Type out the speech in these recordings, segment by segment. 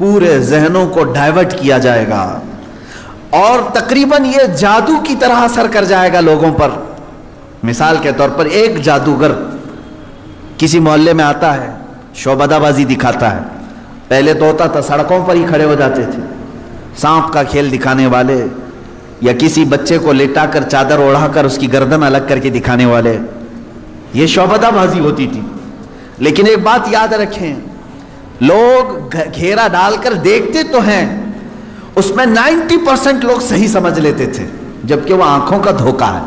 پورے ذہنوں کو ڈائیورٹ کیا جائے گا اور تقریباً یہ جادو کی طرح اثر کر جائے گا لوگوں پر. مثال کے طور پر ایک جادوگر کسی محلے میں آتا ہے، شعبدہ بازی دکھاتا ہے. پہلے تو ہوتا تھا سڑکوں پر ہی کھڑے ہو جاتے تھے، سانپ کا کھیل دکھانے والے یا کسی بچے کو لیٹا کر چادر اوڑھا کر اس کی گردن الگ کر کے دکھانے والے، یہ شعبدہ بازی ہوتی تھی. لیکن ایک بات یاد رکھیں، لوگ گھیرا ڈال کر دیکھتے تو ہیں، اس میں 90% لوگ صحیح سمجھ لیتے تھے، جبکہ وہ آنکھوں کا دھوکہ ہے.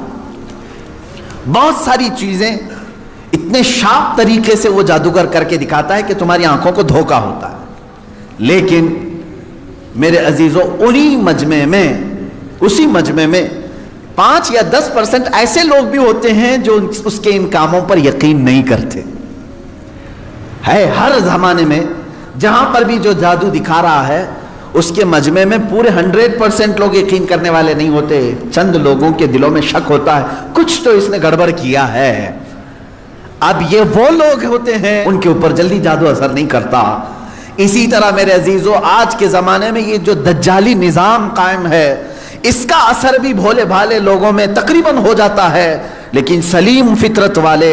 بہت ساری چیزیں اتنے شارپ طریقے سے وہ جادوگر کر کے دکھاتا ہے کہ تمہاری آنکھوں کو دھوکہ ہوتا ہے. لیکن میرے عزیزو، اسی مجمع میں 5 یا 10% ایسے لوگ بھی ہوتے ہیں جو اس کے ان کاموں پر یقین نہیں کرتے. ہے ہر زمانے میں جہاں پر بھی جو جادو دکھا رہا ہے اس کے مجمع میں پورے 100% لوگ یقین کرنے والے نہیں ہوتے. چند لوگوں کے دلوں میں شک ہوتا ہے کچھ تو اس نے گڑبڑ کیا ہے. اب یہ وہ لوگ ہوتے ہیں ان کے اوپر جلدی جادو اثر نہیں کرتا. اسی طرح میرے عزیزو، آج کے زمانے میں یہ جو دجالی نظام قائم ہے اس کا اثر بھی بھولے بھالے لوگوں میں تقریباً ہو جاتا ہے. لیکن سلیم فطرت والے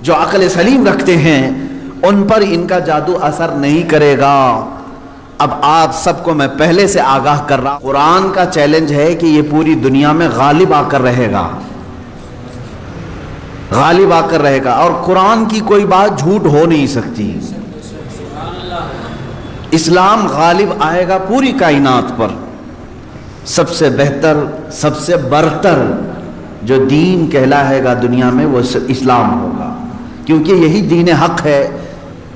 جو عقل سلیم رکھتے ہیں ان پر ان کا جادو اثر نہیں کرے گا. اب آپ سب کو میں پہلے سے آگاہ کر رہا ہوں، قرآن کا چیلنج ہے کہ یہ پوری دنیا میں غالب آ کر رہے گا، غالب آ کر رہے گا، اور قرآن کی کوئی بات جھوٹ ہو نہیں سکتی. اسلام غالب آئے گا پوری کائنات پر. سب سے بہتر، سب سے برتر جو دین کہلائے گا دنیا میں وہ اسلام ہوگا، کیونکہ یہی دین حق ہے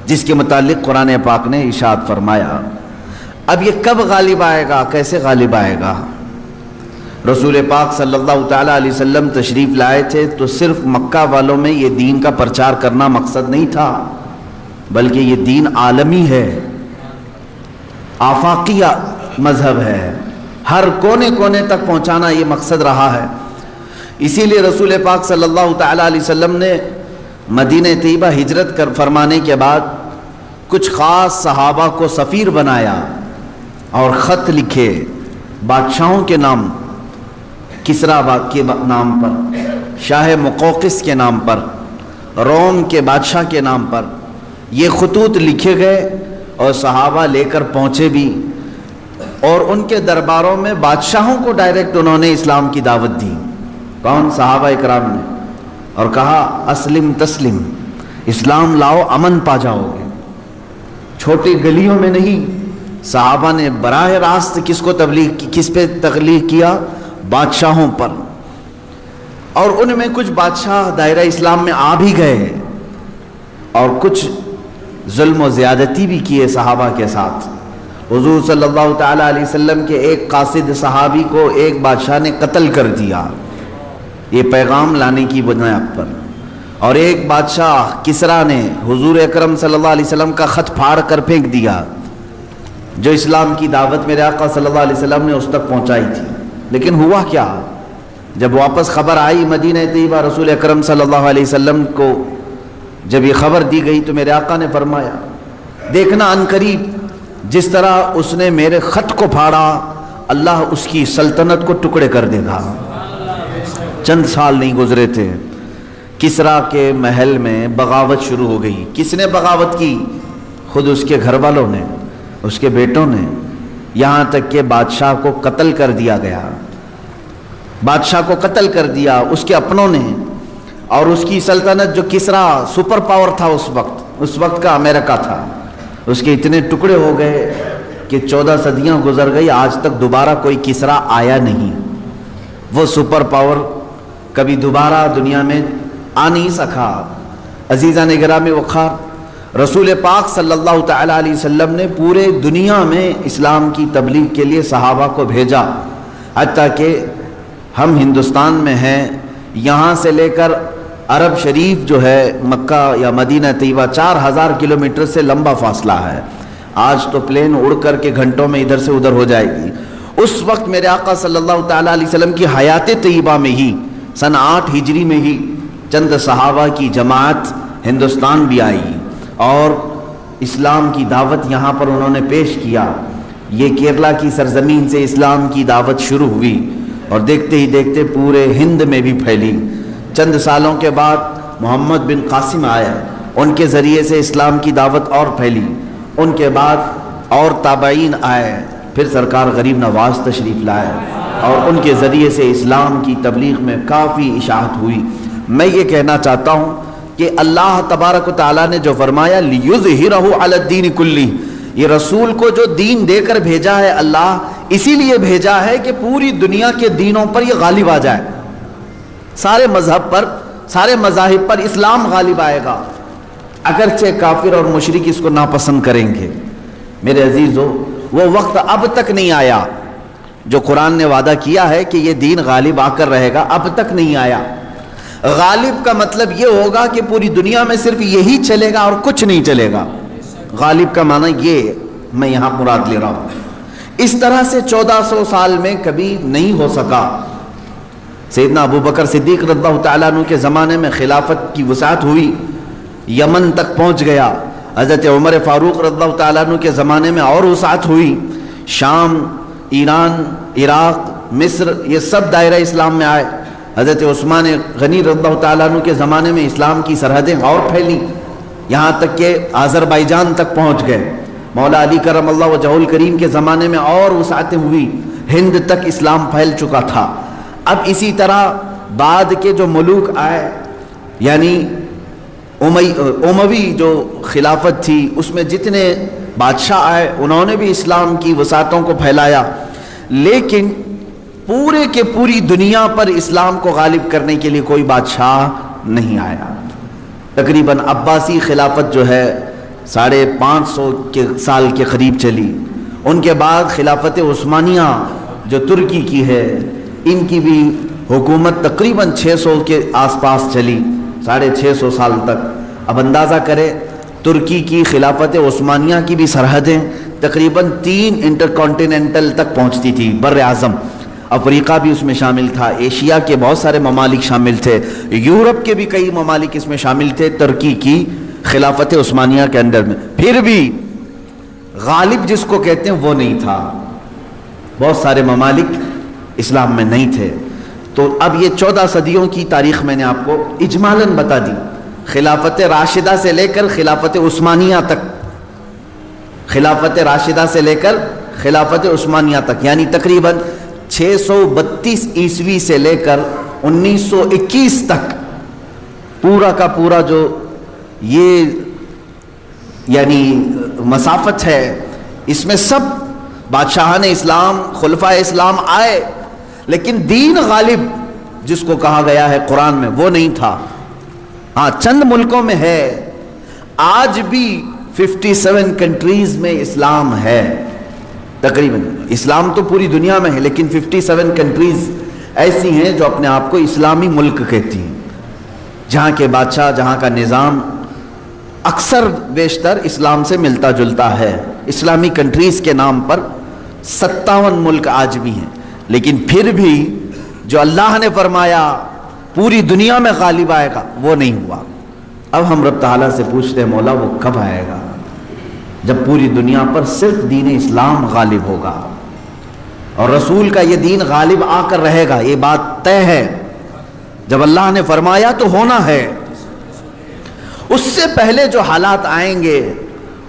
جس کے متعلق قرآن پاک نے ارشاد فرمایا. اب یہ کب غالب آئے گا، کیسے غالب آئے گا؟ رسول پاک صلی اللہ تعالیٰ علیہ وسلم تشریف لائے تھے تو صرف مکہ والوں میں یہ دین کا پرچار کرنا مقصد نہیں تھا، بلکہ یہ دین عالمی ہے، آفاقی مذہب ہے، ہر کونے کونے تک پہنچانا یہ مقصد رہا ہے. اسی لیے رسول پاک صلی اللہ تعالیٰ علیہ وسلم نے مدینہ طیبہ ہجرت فرمانے کے بعد کچھ خاص صحابہ کو سفیر بنایا اور خط لکھے بادشاہوں کے نام، کسریٰ کے نام پر، شاہ مقوقس کے نام پر، روم کے بادشاہ کے نام پر. یہ خطوط لکھے گئے اور صحابہ لے کر پہنچے بھی، اور ان کے درباروں میں بادشاہوں کو ڈائریکٹ انہوں نے اسلام کی دعوت دی. کون؟ صحابہ اکرام نے. اور کہا اسلم تسلم، اسلام لاؤ امن پا جاؤ گے. چھوٹی گلیوں میں نہیں، صحابہ نے براہ راست کس پہ تبلیغ کیا؟ بادشاہوں پر. اور ان میں کچھ بادشاہ دائرہ اسلام میں آ بھی گئے اور کچھ ظلم و زیادتی بھی کیے صحابہ کے ساتھ. حضور صلی اللہ تعالیٰ علیہ وسلم کے ایک قاصد صحابی کو ایک بادشاہ نے قتل کر دیا، یہ پیغام لانے کی بنیاد پر. اور ایک بادشاہ کسریٰ نے حضور اکرم صلی اللہ علیہ وسلم کا خط پھاڑ کر پھینک دیا، جو اسلام کی دعوت میرے آقا صلی اللہ علیہ وسلم نے اس تک پہنچائی تھی. لیکن ہوا کیا؟ جب واپس خبر آئی مدینہ طیبہ، رسول اکرم صلی اللہ علیہ وسلم کو جب یہ خبر دی گئی تو میرے آقا نے فرمایا دیکھنا عنقریب جس طرح اس نے میرے خط کو پھاڑا اللہ اس کی سلطنت کو ٹکڑے کر دے گا. چند سال نہیں گزرے تھے، کسریٰ کے محل میں بغاوت شروع ہو گئی. کس نے بغاوت کی؟ خود اس کے گھر والوں نے، اس کے بیٹوں نے، یہاں تک کہ بادشاہ کو قتل کر دیا گیا. بادشاہ کو قتل کر دیا اس کے اپنوں نے. اور اس کی سلطنت جو کسریٰ سپر پاور تھا اس وقت کا امریکہ تھا، اس کے اتنے ٹکڑے ہو گئے کہ 14 صدیاں گزر گئی، آج تک دوبارہ کوئی کسریٰ آیا نہیں. وہ سپر پاور کبھی دوبارہ دنیا میں آ نہیں سکا. عزیزان گرامی وقار، رسول پاک صلی اللہ تعالیٰ علیہ وسلم نے پورے دنیا میں اسلام کی تبلیغ کے لیے صحابہ کو بھیجا. حتیٰ کہ ہم ہندوستان میں ہیں، یہاں سے لے کر عرب شریف جو ہے مکہ یا مدینہ طیبہ 4000 کلومیٹر سے لمبا فاصلہ ہے. آج تو پلین اڑ کر کے گھنٹوں میں ادھر سے ادھر ہو جائے گی. اس وقت میرے آقا صلی اللہ تعالیٰ علیہ وسلم کی حیات طیبہ میں ہی سن 8 ہجری میں ہی چند صحابہ کی جماعت ہندوستان بھی آئی اور اسلام کی دعوت یہاں پر انہوں نے پیش کیا، یہ کیرلا کی سرزمین سے اسلام کی دعوت شروع ہوئی اور دیکھتے ہی دیکھتے پورے ہند میں بھی پھیلی۔ چند سالوں کے بعد محمد بن قاسم آئے، ان کے ذریعے سے اسلام کی دعوت اور پھیلی۔ ان کے بعد اور تابعین آئے، پھر سرکار غریب نواز تشریف لائے اور ان کے ذریعے سے اسلام کی تبلیغ میں کافی اشاعت ہوئی۔ میں یہ کہنا چاہتا ہوں کہ اللہ تبارک و تعالیٰ نے جو فرمایا لِيُظْهِرَهُ عَلَى الدِّينِ كُلِّهِ، یہ رسول کو جو دین دے کر بھیجا ہے اللہ اسی لیے بھیجا ہے کہ پوری دنیا کے دینوں پر یہ غالب آ جائے، سارے مذہب پر، سارے مذاہب پر اسلام غالب آئے گا، اگرچہ کافر اور مشرک اس کو ناپسند کریں گے۔ میرے عزیزو، وہ وقت اب تک نہیں آیا جو قرآن نے وعدہ کیا ہے کہ یہ دین غالب آ کر رہے گا، اب تک نہیں آیا۔ غالب کا مطلب یہ ہوگا کہ پوری دنیا میں صرف یہی چلے گا اور کچھ نہیں چلے گا۔ غالب کا معنی یہ میں یہاں مراد لے رہا ہوں۔ اس طرح سے 1400 سال میں کبھی نہیں ہو سکا۔ سیدنا ابو بکر صدیق رضی اللہ تعالیٰ عنہ کے زمانے میں خلافت کی وسعت ہوئی، یمن تک پہنچ گیا۔ حضرت عمر فاروق رضی اللہ تعالیٰ عنہ کے زمانے میں اور وسعت ہوئی، شام، ایران، عراق، مصر، یہ سب دائرہ اسلام میں آئے۔ حضرت عثمان غنی رضی اللہ تعالیٰ عنہ کے زمانے میں اسلام کی سرحدیں اور پھیلیں، یہاں تک کہ آذربائیجان تک پہنچ گئے۔ مولا علی کرم اللہ وجہہ الکریم کے زمانے میں اور وسعتیں ہوئی، ہند تک اسلام پھیل چکا تھا۔ اب اسی طرح بعد کے جو ملوک آئے، یعنی اموی جو خلافت تھی، اس میں جتنے بادشاہ آئے انہوں نے بھی اسلام کی وسعتوں کو پھیلایا، لیکن پورے کے پوری دنیا پر اسلام کو غالب کرنے کے لیے کوئی بادشاہ نہیں آیا۔ تقریباً عباسی خلافت جو ہے 550 سال کے قریب چلی۔ ان کے بعد خلافت عثمانیہ جو ترکی کی ہے، ان کی بھی حکومت تقریباً 600 کے آس پاس چلی، 650 سال تک۔ اب اندازہ کرے ترکی کی خلافت عثمانیہ کی بھی سرحدیں تقریباً 3 انٹرکانٹیننٹل تک پہنچتی تھی، بر اعظم۔ افریقہ بھی اس میں شامل تھا، ایشیا کے بہت سارے ممالک شامل تھے، یورپ کے بھی کئی ممالک اس میں شامل تھے ترکی کی خلافت عثمانیہ کے اندر میں۔ پھر بھی غالب جس کو کہتے ہیں وہ نہیں تھا، بہت سارے ممالک اسلام میں نہیں تھے۔ تو اب یہ 14 صدیوں کی تاریخ میں نے آپ کو اجمالاً بتا دی، خلافت راشدہ سے لے کر خلافت عثمانیہ تک، خلافت راشدہ سے لے کر خلافت عثمانیہ تک، یعنی تقریباً 632 عیسوی سے لے کر 1921 تک پورا کا پورا جو یہ یعنی مسافت ہے، اس میں سب بادشاہان اسلام، خلفائے اسلام آئے، لیکن دین غالب جس کو کہا گیا ہے قرآن میں وہ نہیں تھا۔ ہاں چند ملکوں میں ہے، آج بھی 57 کنٹریز میں اسلام ہے، تقریباً اسلام تو پوری دنیا میں ہے، لیکن 57 کنٹریز ایسی ہیں جو اپنے آپ کو اسلامی ملک کہتی ہیں، جہاں کے بادشاہ، جہاں کا نظام اکثر بیشتر اسلام سے ملتا جلتا ہے۔ اسلامی کنٹریز کے نام پر 57 ملک آج بھی ہیں، لیکن پھر بھی جو اللہ نے فرمایا پوری دنیا میں غالب آئے گا وہ نہیں ہوا۔ اب ہم رب تعالیٰ سے پوچھتے ہیں مولا وہ کب آئے گا جب پوری دنیا پر صرف دین اسلام غالب ہوگا اور رسول کا یہ دین غالب آ کر رہے گا، یہ بات طے ہے۔ جب اللہ نے فرمایا تو ہونا ہے۔ اس سے پہلے جو حالات آئیں گے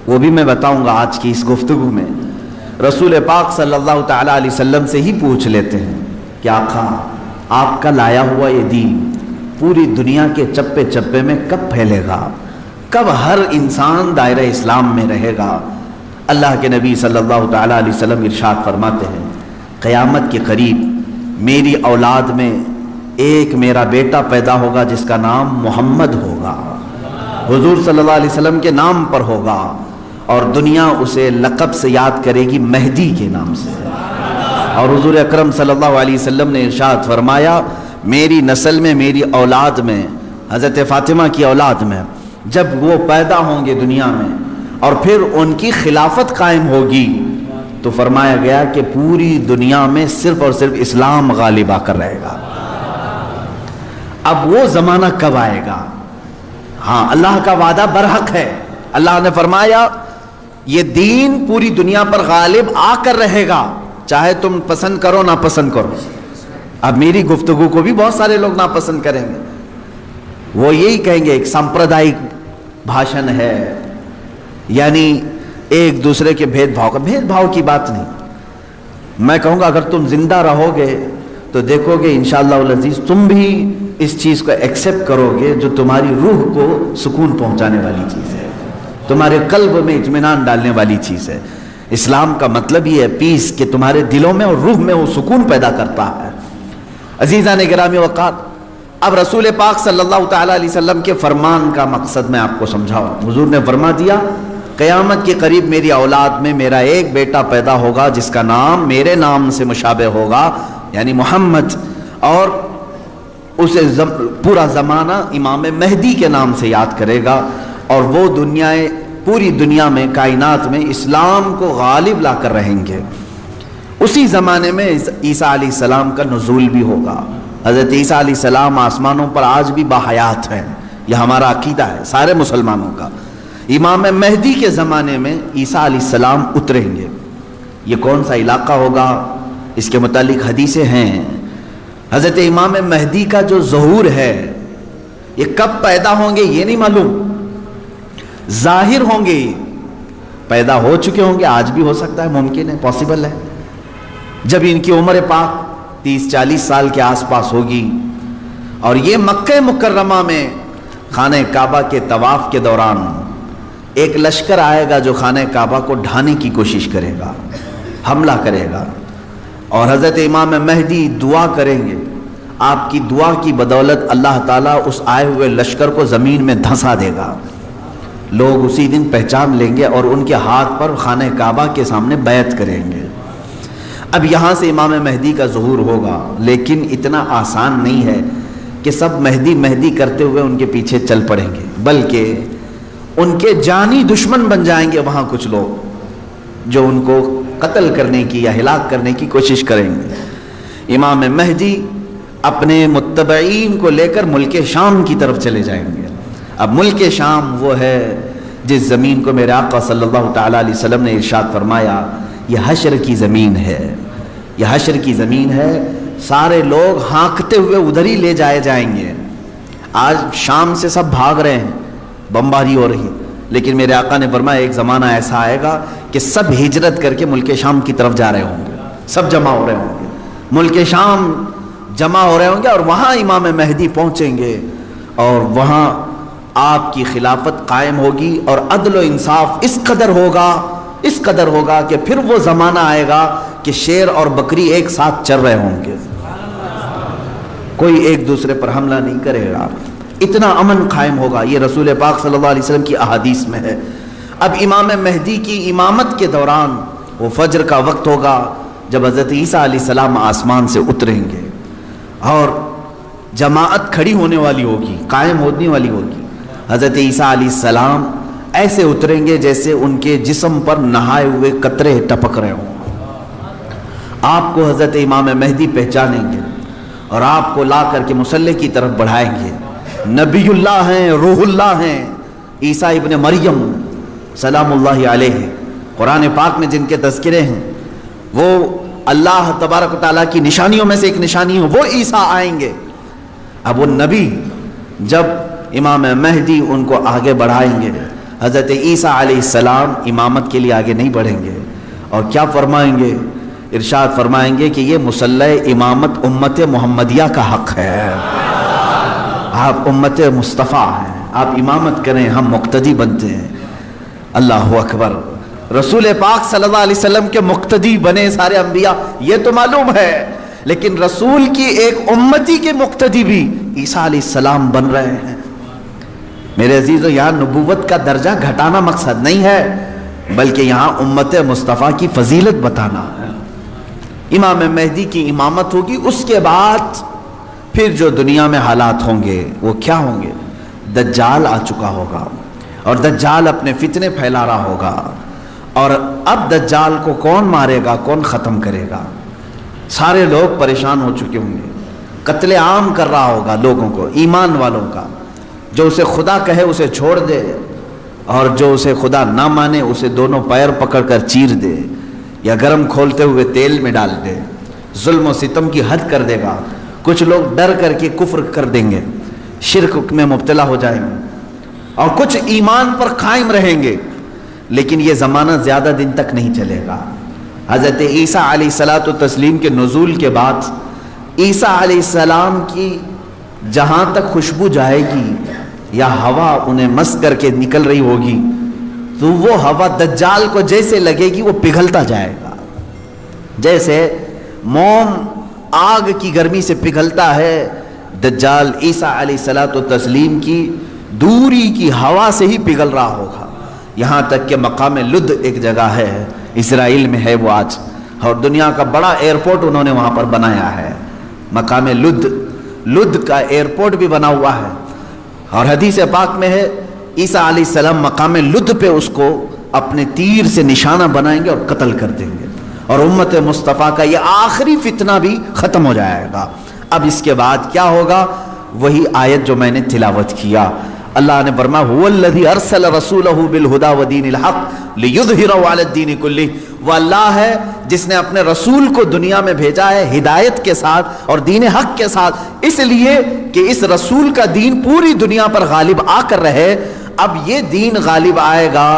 وہ بھی میں بتاؤں گا آج کی اس گفتگو میں۔ رسول پاک صلی اللہ تعالیٰ علیہ وسلم سے ہی پوچھ لیتے ہیں کہ آقا آپ کا لایا ہوا یہ دین پوری دنیا کے چپے چپے میں کب پھیلے گا، کب ہر انسان دائرہ اسلام میں رہے گا؟ اللہ کے نبی صلی اللہ تعالیٰ علیہ وسلم ارشاد فرماتے ہیں قیامت کے قریب میری اولاد میں ایک میرا بیٹا پیدا ہوگا جس کا نام محمد ہوگا، حضور صلی اللہ علیہ وسلم کے نام پر ہوگا، اور دنیا اسے لقب سے یاد کرے گی مہدی کے نام سے۔ اور حضور اکرم صلی اللہ علیہ وسلم نے ارشاد فرمایا میری نسل میں، میری اولاد میں، حضرت فاطمہ کی اولاد میں جب وہ پیدا ہوں گے دنیا میں اور پھر ان کی خلافت قائم ہوگی تو فرمایا گیا کہ پوری دنیا میں صرف اور صرف اسلام غالب آ کر رہے گا۔ اب وہ زمانہ کب آئے گا؟ ہاں اللہ کا وعدہ برحق ہے، اللہ نے فرمایا یہ دین پوری دنیا پر غالب آ کر رہے گا، چاہے تم پسند کرو نہ پسند کرو۔ اب میری گفتگو کو بھی بہت سارے لوگ ناپسند کریں گے، وہ یہی کہیں گے ایک سمپردائک بھاشن ہے، یعنی ایک دوسرے کے بھید بھاؤ کی بات نہیں۔ میں کہوں گا اگر تم زندہ رہو گے تو دیکھو گے انشاءاللہ العزیز تم بھی اس چیز کو ایکسیپٹ کرو گے جو تمہاری روح کو سکون پہنچانے والی چیز ہے، تمہارے قلب میں اطمینان ڈالنے والی چیز ہے۔ اسلام کا مطلب یہ ہے پیس، کہ تمہارے دلوں میں اور روح میں وہ سکون پیدا کرتا ہے۔ عزیزان گرامی وقار، اب رسول پاک صلی اللہ تعالیٰ علیہ وسلم کے فرمان کا مقصد میں آپ کو سمجھاؤں۔ حضور نے فرما دیا قیامت کے قریب میری اولاد میں میرا ایک بیٹا پیدا ہوگا جس کا نام میرے نام سے مشابہ ہوگا، یعنی محمد، اور اسے پورا زمانہ امام مہدی کے نام سے یاد کرے گا، اور وہ پوری دنیا میں کائنات میں اسلام کو غالب لا کر رہیں گے۔ اسی زمانے میں عیسیٰ علیہ السلام کا نزول بھی ہوگا۔ حضرت عیسیٰ علیہ السلام آسمانوں پر آج بھی باحیات ہیں، یہ ہمارا عقیدہ ہے سارے مسلمانوں کا۔ امام مہدی کے زمانے میں عیسیٰ علیہ السلام اتریں گے۔ یہ کون سا علاقہ ہوگا اس کے متعلق حدیثیں ہیں۔ حضرت امام مہدی کا جو ظہور ہے یہ کب پیدا ہوں گے یہ نہیں معلوم، ظاہر ہوں گے، پیدا ہو چکے ہوں گے، آج بھی ہو سکتا ہے، ممکن ہے، پاسبل ہے۔ جب ان کی عمر پاک 30-40 سال کے آس پاس ہوگی اور یہ مکہ مکرمہ میں خانہ کعبہ کے طواف کے دوران ایک لشکر آئے گا جو خانہ کعبہ کو ڈھانے کی کوشش کرے گا، حملہ کرے گا، اور حضرت امام مہدی دعا کریں گے۔ آپ کی دعا کی بدولت اللہ تعالیٰ اس آئے ہوئے لشکر کو زمین میں دھنسا دے گا۔ لوگ اسی دن پہچان لیں گے اور ان کے ہاتھ پر خانہ کعبہ کے سامنے بیعت کریں گے۔ اب یہاں سے امام مہدی کا ظہور ہوگا، لیکن اتنا آسان نہیں ہے کہ سب مہدی مہدی کرتے ہوئے ان کے پیچھے چل پڑیں گے، بلکہ ان کے جانی دشمن بن جائیں گے وہاں کچھ لوگ جو ان کو قتل کرنے کی یا ہلاک کرنے کی کوشش کریں گے۔ امام مہدی اپنے متبعین کو لے کر ملک شام کی طرف چلے جائیں گے۔ اب ملک شام وہ ہے جس زمین کو میرے آقا صلی اللہ تعالیٰ علیہ وسلم نے ارشاد فرمایا یہ حشر کی زمین ہے، یہ حشر کی زمین ہے، سارے لوگ ہانکتے ہوئے ادھر ہی لے جائے جائیں گے۔ آج شام سے سب بھاگ رہے ہیں، بمباری ہو رہی، لیکن میرے آقا نے فرمایا ایک زمانہ ایسا آئے گا کہ سب ہجرت کر کے ملک شام کی طرف جا رہے ہوں گے، سب جمع ہو رہے ہوں گے، ملک شام جمع ہو رہے ہوں گے، اور وہاں امام مہدی پہنچیں گے اور وہاں آپ کی خلافت قائم ہوگی، اور عدل و انصاف اس قدر ہوگا کہ پھر وہ زمانہ آئے گا کہ شیر اور بکری ایک ساتھ چر رہے ہوں گے، کوئی ایک دوسرے پر حملہ نہیں کرے گا، اتنا امن قائم ہوگا۔ یہ رسول پاک صلی اللہ علیہ وسلم کی احادیث میں ہے۔ اب امام مہدی کی امامت کے دوران وہ فجر کا وقت ہوگا جب حضرت عیسیٰ علیہ السلام آسمان سے اتریں گے اور جماعت کھڑی ہونے والی ہوگی، قائم ہونے والی ہوگی۔ حضرت عیسیٰ علیہ السلام ایسے اتریں گے جیسے ان کے جسم پر نہائے ہوئے قطرے ٹپک رہے ہوں۔ آپ کو حضرت امام مہدی پہچانیں گے اور آپ کو لا کر کے مصلی کی طرف بڑھائیں گے۔ نبی اللہ ہیں، روح اللہ ہیں، عیسیٰ ابن مریم سلام اللہ علیہ، قرآن پاک میں جن کے تذکرے ہیں، وہ اللہ تبارک و تعالیٰ کی نشانیوں میں سے ایک نشانی ہے، وہ عیسیٰ آئیں گے۔ اب وہ نبی جب امام مہدی ان کو آگے بڑھائیں گے، حضرت عیسیٰ علیہ السلام امامت کے لیے آگے نہیں بڑھیں گے، اور کیا فرمائیں گے؟ ارشاد فرمائیں گے کہ یہ مصلی امامت امت محمدیہ کا حق ہے، آپ امت مصطفیٰ ہیں، آپ امامت کریں، ہم مقتدی بنتے ہیں۔ اللہ اکبر، رسول پاک صلی اللہ علیہ وسلم کے مقتدی بنے سارے انبیاء، یہ تو معلوم ہے، لیکن رسول کی ایک امتی کے مقتدی بھی عیسیٰ علیہ السلام بن رہے ہیں۔ میرے عزیزو، یہاں نبوت کا درجہ گھٹانا مقصد نہیں ہے، بلکہ یہاں امت مصطفیٰ کی فضیلت بتانا ہے۔ امام مہدی کی امامت ہوگی، اس کے بعد پھر جو دنیا میں حالات ہوں گے وہ کیا ہوں گے؟ دجال آ چکا ہوگا اور دجال اپنے فتنے پھیلا رہا ہوگا، اور اب دجال کو کون مارے گا، کون ختم کرے گا؟ سارے لوگ پریشان ہو چکے ہوں گے، قتل عام کر رہا ہوگا لوگوں کو، ایمان والوں کا، جو اسے خدا کہے اسے چھوڑ دے، اور جو اسے خدا نہ مانے اسے دونوں پیر پکڑ کر چیر دے یا گرم کھولتے ہوئے تیل میں ڈال دے، ظلم و ستم کی حد کر دے گا۔ کچھ لوگ ڈر کر کے کفر کر دیں گے، شرک میں مبتلا ہو جائیں گے، اور کچھ ایمان پر قائم رہیں گے، لیکن یہ زمانہ زیادہ دن تک نہیں چلے گا۔ حضرت عیسیٰ علیہ الصلاۃ والتسلیم کے نزول کے بعد عیسیٰ علیہ السلام کی جہاں تک خوشبو جائے گی یا ہوا انہیں مس کر کے نکل رہی ہوگی تو وہ ہوا دجال کو جیسے لگے گی وہ پگھلتا جائے گا، جیسے موم آگ کی گرمی سے پگھلتا ہے، دجال عیسیٰ علیہ الصلاۃ والتسلیم کی دوری کی ہوا سے ہی پگھل رہا ہوگا۔ یہاں تک کہ مقام لد ایک جگہ ہے، اسرائیل میں ہے وہ آج، اور دنیا کا بڑا ایئرپورٹ انہوں نے وہاں پر بنایا ہے، مقام لد کا ایئرپورٹ بھی بنا ہوا ہے۔ اور حدیث پاک میں ہے عیسیٰ علیہ السلام مقام لد پہ اس کو اپنے تیر سے نشانہ بنائیں گے اور قتل کر دیں گے، اور امت مصطفیٰ کا یہ آخری فتنہ بھی ختم ہو جائے گا۔ اب اس کے بعد کیا ہوگا؟ وہی آیت جو میں نے تلاوت کیا، اللہ نے فرمایا هو الذی ارسل رسولہ بالہدی ودین الحق لیظہرہ علی الدین کلہ، وہ اللہ ہے جس نے اپنے رسول کو دنیا میں بھیجا ہے ہدایت کے ساتھ اور دین حق کے ساتھ، اس لیے کہ اس رسول کا دین پوری دنیا پر غالب آ کر رہے۔ اب یہ دین غالب آئے گا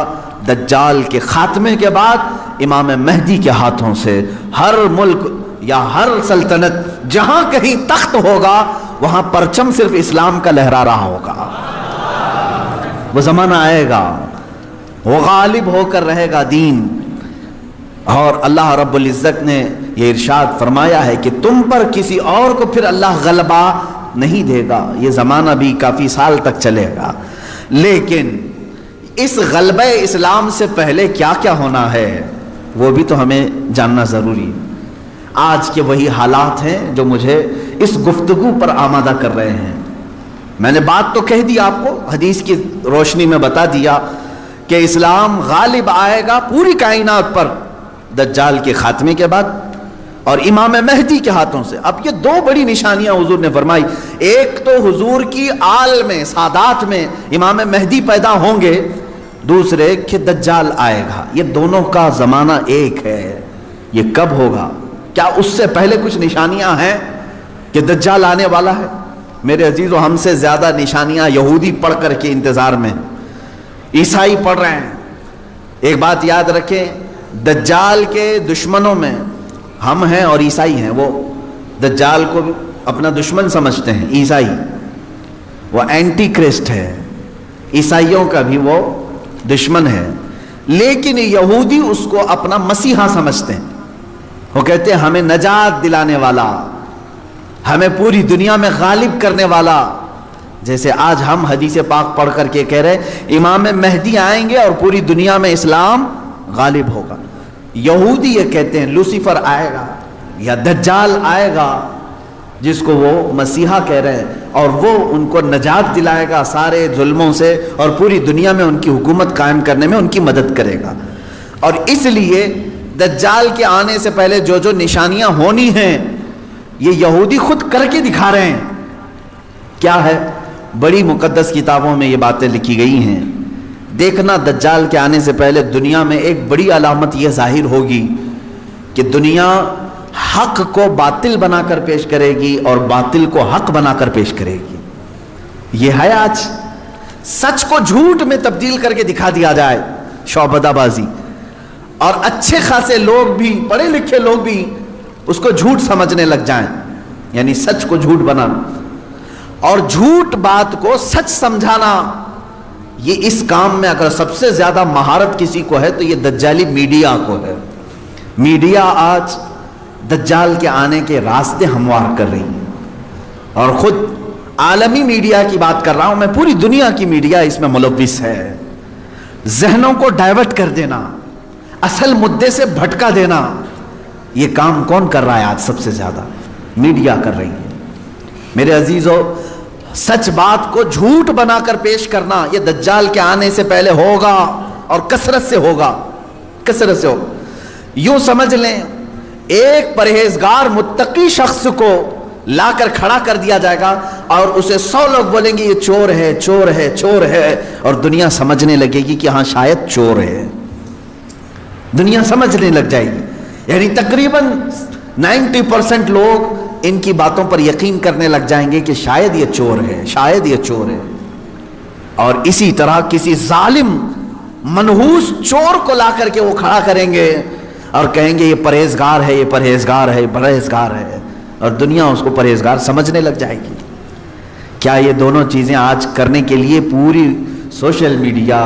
دجال کے خاتمے کے بعد امام مہدی کے ہاتھوں سے۔ ہر ملک یا ہر سلطنت جہاں کہیں تخت ہوگا وہاں پرچم صرف اسلام کا لہرا رہا ہوگا۔ وہ زمانہ آئے گا، وہ غالب ہو کر رہے گا دین، اور اللہ رب العزت نے یہ ارشاد فرمایا ہے کہ تم پر کسی اور کو پھر اللہ غلبہ نہیں دے گا۔ یہ زمانہ بھی کافی سال تک چلے گا، لیکن اس غلبہ اسلام سے پہلے کیا کیا ہونا ہے وہ بھی تو ہمیں جاننا ضروری ہے۔ آج کے وہی حالات ہیں جو مجھے اس گفتگو پر آمادہ کر رہے ہیں۔ میں نے بات تو کہہ دی آپ کو، حدیث کی روشنی میں بتا دیا کہ اسلام غالب آئے گا پوری کائنات پر دجال کے خاتمے کے بعد اور امام مہدی کے ہاتھوں سے۔ اب یہ دو بڑی نشانیاں حضور نے فرمائی، ایک تو حضور کی آل میں سادات میں امام مہدی پیدا ہوں گے، دوسرے کہ دجال آئے گا۔ یہ دونوں کا زمانہ ایک ہے۔ یہ کب ہوگا؟ کیا اس سے پہلے کچھ نشانیاں ہیں کہ دجال آنے والا ہے؟ میرے عزیزو، ہم سے زیادہ نشانیاں یہودی پڑھ کر کے انتظار میں، عیسائی پڑھ رہے ہیں۔ ایک بات یاد رکھیں، دجال کے دشمنوں میں ہم ہیں اور عیسائی ہیں۔ وہ دجال کو اپنا دشمن سمجھتے ہیں عیسائی، وہ اینٹی کرسٹ ہے، عیسائیوں کا بھی وہ دشمن ہے، لیکن یہودی اس کو اپنا مسیحا سمجھتے ہیں۔ وہ کہتے ہیں ہمیں نجات دلانے والا، ہمیں پوری دنیا میں غالب کرنے والا۔ جیسے آج ہم حدیث پاک پڑھ کر کے کہہ رہے ہیں امام مہدی آئیں گے اور پوری دنیا میں اسلام غالب ہوگا، یہودی یہ کہتے ہیں لوسیفر آئے گا یا دجال آئے گا، جس کو وہ مسیحا کہہ رہے ہیں، اور وہ ان کو نجات دلائے گا سارے ظلموں سے اور پوری دنیا میں ان کی حکومت قائم کرنے میں ان کی مدد کرے گا۔ اور اس لیے دجال کے آنے سے پہلے جو جو نشانیاں ہونی ہیں یہ یہودی خود کر کے دکھا رہے ہیں۔ کیا ہے؟ بڑی مقدس کتابوں میں یہ باتیں لکھی گئی ہیں۔ دیکھنا دجال کے آنے سے پہلے دنیا میں ایک بڑی علامت یہ ظاہر ہوگی کہ دنیا حق کو باطل بنا کر پیش کرے گی اور باطل کو حق بنا کر پیش کرے گی۔ یہ ہے آج سچ کو جھوٹ میں تبدیل کر کے دکھا دیا جائے، شعبدہ بازی، اور اچھے خاصے لوگ بھی، پڑھے لکھے لوگ بھی اس کو جھوٹ سمجھنے لگ جائیں، یعنی سچ کو جھوٹ بنانا اور جھوٹ بات کو سچ سمجھانا۔ یہ اس کام میں اگر سب سے زیادہ مہارت کسی کو ہے تو یہ دجالی میڈیا کو ہے۔ میڈیا آج دجال کے آنے کے راستے ہموار کر رہی ہے، اور خود عالمی میڈیا کی بات کر رہا ہوں میں، پوری دنیا کی میڈیا اس میں ملوث ہے۔ ذہنوں کو ڈائیورٹ کر دینا، اصل مدے سے بھٹکا دینا، یہ کام کون کر رہا ہے آج؟ سب سے زیادہ میڈیا کر رہی ہے۔ میرے عزیزو، سچ بات کو جھوٹ بنا کر پیش کرنا یہ دجال کے آنے سے پہلے ہوگا، اور کثرت سے ہوگا، کثرت سے ہوگا۔ یوں سمجھ لیں ایک پرہیزگار متقی شخص کو لا کر کھڑا کر دیا جائے گا اور اسے 100 لوگ بولیں گے یہ چور ہے چور ہے چور ہے، اور دنیا سمجھنے لگے گی کہ ہاں شاید چور ہے، دنیا سمجھنے لگ جائے گی. یعنی تقریباً 90% لوگ ان کی باتوں پر یقین کرنے لگ جائیں گے کہ شاید یہ چور ہے، شاید یہ چور ہے. اور اسی طرح کسی ظالم منحوس چور کو لا کر کے وہ کھڑا کریں گے اور کہیں گے یہ پرہیزگار ہے، یہ پرہیزگار ہے، پرہیزگار ہے، اور دنیا اس کو پرہیزگار سمجھنے لگ جائے گی. کیا یہ دونوں چیزیں آج کرنے کے لیے پوری social media,